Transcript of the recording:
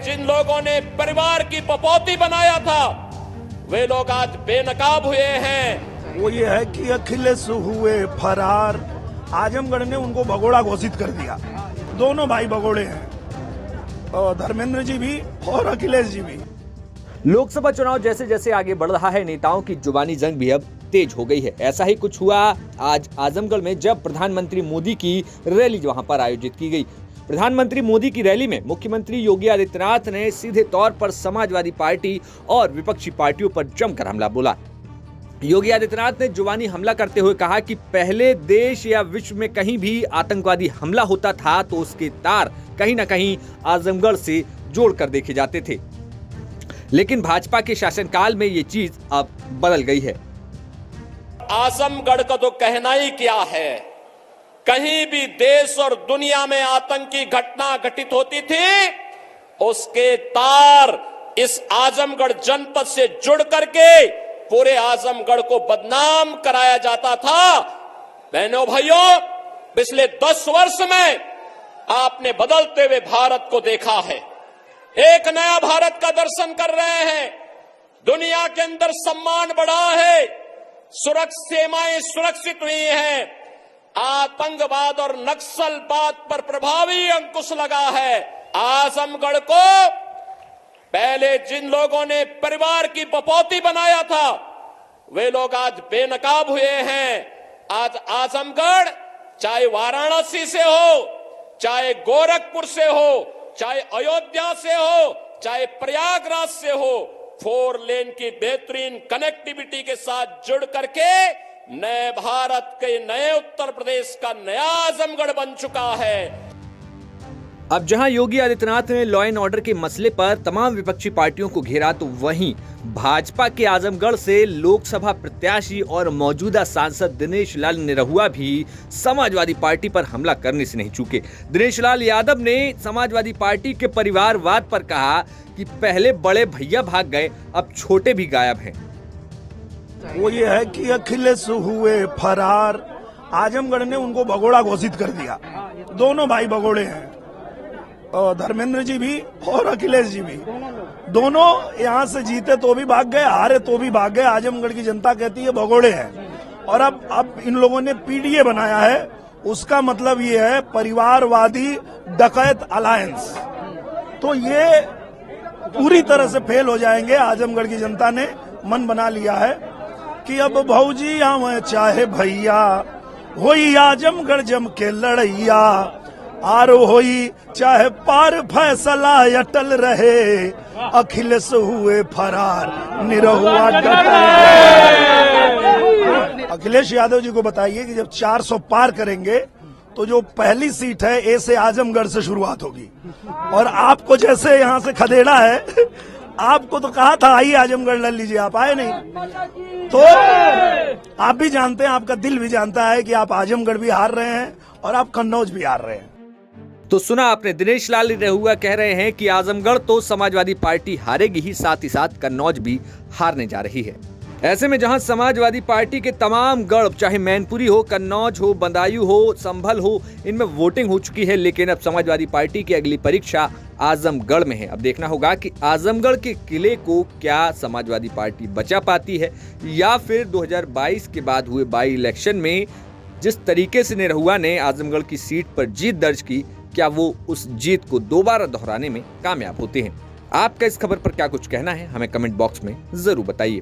जिन लोगों ने परिवार की पपौती बनाया था वे लोग आज बेनकाब हुए हैं। वो ये है कि अखिलेश हुए फरार, आजमगढ़ ने उनको भगोड़ा घोषित कर दिया। दोनों भाई भगोड़े हैं, और धर्मेंद्र जी भी और अखिलेश जी भी। लोकसभा चुनाव जैसे जैसे आगे बढ़ रहा है, नेताओं की जुबानी जंग भी अब तेज हो गई है। ऐसा ही कुछ हुआ आज आजमगढ़ में, जब प्रधानमंत्री मोदी की रैली वहां पर आयोजित की गई। प्रधानमंत्री मोदी की रैली में मुख्यमंत्री योगी आदित्यनाथ ने सीधे तौर पर समाजवादी पार्टी और विपक्षी पार्टियों पर जमकर हमला बोला। योगी आदित्यनाथ ने जुबानी हमला करते हुए कहा कि पहले देश या विश्व में कहीं भी आतंकवादी हमला होता था तो उसके तार कहीं ना कहीं आजमगढ़ से जोड़कर देखे जाते थे, लेकिन भाजपा के शासनकाल में ये चीज अब बदल गई है। आजमगढ़ का तो कहना ही क्या है, कहीं भी देश और दुनिया में आतंकी घटना घटित होती थी, उसके तार इस आजमगढ़ जनपद से जुड़ करके पूरे आजमगढ़ को बदनाम कराया जाता था। बहनों भाइयों, पिछले 10 वर्ष में आपने बदलते हुए भारत को देखा है। एक नया भारत का दर्शन कर रहे हैं। दुनिया के अंदर सम्मान बढ़ा है, सीमाएं सुरक्षित हुई हैं, आतंकवाद और नक्सलवाद पर प्रभावी अंकुश लगा है। आजमगढ़ को पहले जिन लोगों ने परिवार की पपौती बनाया था वे लोग आज बेनकाब हुए हैं। आज आजमगढ़ चाहे वाराणसी से हो, चाहे गोरखपुर से हो, चाहे अयोध्या से हो, चाहे प्रयागराज से हो, 4 लेन की बेहतरीन कनेक्टिविटी के साथ जुड़ करके नए भारत के नए उत्तर प्रदेश का नया आजमगढ़ बन चुका है। अब जहां योगी आदित्यनाथ ने लॉ एंड ऑर्डर के मसले पर तमाम विपक्षी पार्टियों को घेरा, तो वहीं भाजपा के आजमगढ़ से लोकसभा प्रत्याशी और मौजूदा सांसद दिनेश लाल निरहुआ भी समाजवादी पार्टी पर हमला करने से नहीं चूके। दिनेश लाल यादव ने समाजवादी पार्टी के परिवारवाद पर कहा कि पहले बड़े भैया भाग गए, अब छोटे भी गायब हैं। वो ये है कि अखिलेश हुए फरार, आजमगढ़ ने उनको भगोड़ा घोषित कर दिया। दोनों भाई भगोड़े हैं, और धर्मेंद्र जी भी और अखिलेश जी भी। दोनों यहाँ से जीते तो भी भाग गए, हारे तो भी भाग गए। आजमगढ़ की जनता कहती है भगोड़े हैं। और अब इन लोगों ने पीडीए बनाया है, उसका मतलब ये है परिवारवादी डकैत अलायंस। तो ये पूरी तरह से फेल हो जाएंगे। आजमगढ़ की जनता ने मन बना लिया है कि अब भौजी हम चाहे भैया, होई आजमगढ़ जम के लड़ैया, आरो होई चाहे पार फैसला अटल रहे, अखिलेश हुए फरार निरहुआ डटल रहे। अखिलेश यादव जी को बताइए कि जब 400 पार करेंगे तो जो पहली सीट है ए से आजमगढ़ से शुरुआत होगी। और आपको जैसे यहाँ से खदेड़ा है, आपको तो कहा था आइए आजमगढ़ लड़ लीजिए, आप आए नहीं। तो आप भी जानते हैं, आपका दिल भी जानता है कि आप आजमगढ़ भी हार रहे हैं और आप कन्नौज भी हार रहे हैं। तो सुना आपने, दिनेश लाल निरहुआ कह रहे हैं कि आजमगढ़ तो समाजवादी पार्टी हारेगी ही, साथ ही साथ कन्नौज भी हारने जा रही है। ऐसे में जहां समाजवादी पार्टी के तमाम गढ़, चाहे मैनपुरी हो, कन्नौज हो, बदायूं हो, संभल हो, इनमें वोटिंग हो चुकी है, लेकिन अब समाजवादी पार्टी की अगली परीक्षा आजमगढ़ में है। अब देखना होगा कि आजमगढ़ के किले को क्या समाजवादी पार्टी बचा पाती है, या फिर 2022 के बाद हुए बाई इलेक्शन में जिस तरीके से निरहुआ ने आजमगढ़ की सीट पर जीत दर्ज की, क्या वो उस जीत को दोबारा दोहराने में कामयाब होते हैं। आपका इस खबर पर क्या कुछ कहना है, हमें कमेंट बॉक्स में जरूर बताइए।